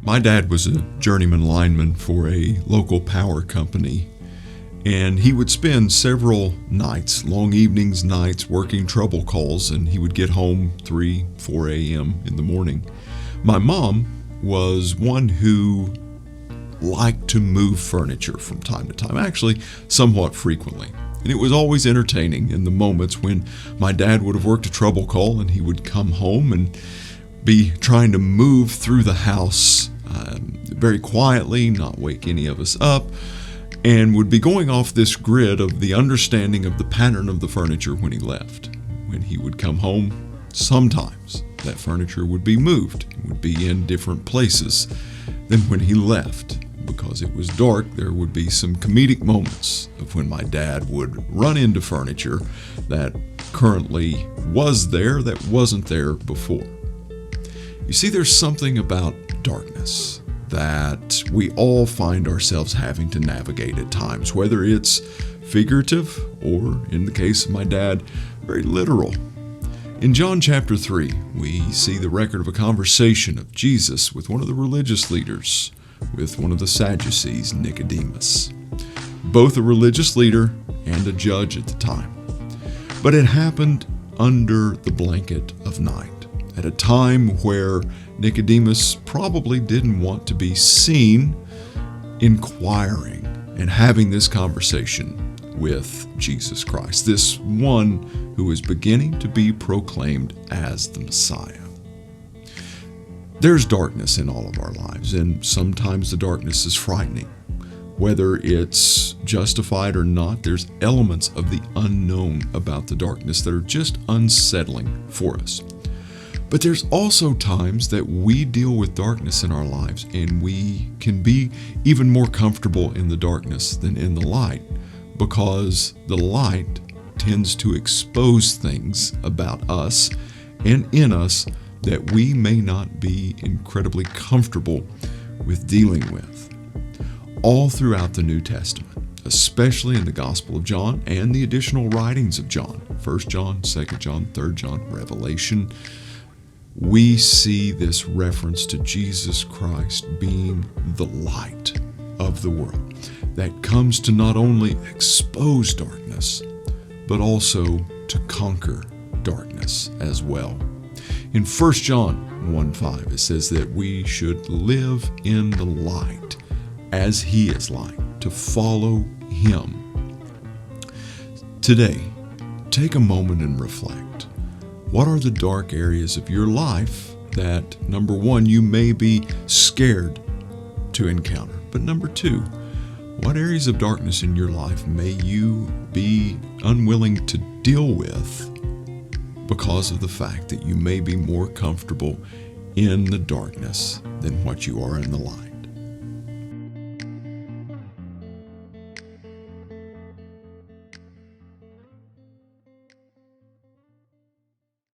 My dad was a journeyman lineman for a local power company, and he would spend several nights, long evenings, nights, working trouble calls, and he would get home 3, 4 a.m. in the morning. My mom was one who liked to move furniture from time to time, actually somewhat frequently. And it was always entertaining in the moments when my dad would have worked a trouble call and he would come home and be trying to move through the house very quietly, not wake any of us up, and would be going off this grid of the understanding of the pattern of the furniture when he left. When he would come home, sometimes that furniture would be moved, would be in different places than when he left. Because it was dark, there would be some comedic moments of when my dad would run into furniture that currently was there that wasn't there before. You see, there's something about darkness that we all find ourselves having to navigate at times, whether it's figurative or, in the case of my dad, very literal. In John chapter 3, we see the record of a conversation of Jesus with one of the religious leaders, with one of the Sadducees, Nicodemus, both a religious leader and a judge at the time. But it happened under the blanket of night, at a time where Nicodemus probably didn't want to be seen inquiring and having this conversation with Jesus Christ, this one who is beginning to be proclaimed as the Messiah. There's darkness in all of our lives, and sometimes the darkness is frightening. Whether it's justified or not, there's elements of the unknown about the darkness that are just unsettling for us. But there's also times that we deal with darkness in our lives, and we can be even more comfortable in the darkness than in the light, because the light tends to expose things about us and in us that we may not be incredibly comfortable with dealing with. All throughout the New Testament, especially in the Gospel of John and the additional writings of John, 1 John, 2 John, 3 John, Revelation, we see this reference to Jesus Christ being the light of the world that comes to not only expose darkness, but also to conquer darkness as well. In 1 John 1:5, it says that we should live in the light as He is light, to follow Him. Today, take a moment and reflect. What are the dark areas of your life that, number one, you may be scared to encounter? But number two, what areas of darkness in your life may you be unwilling to deal with because of the fact that you may be more comfortable in the darkness than what you are in the light?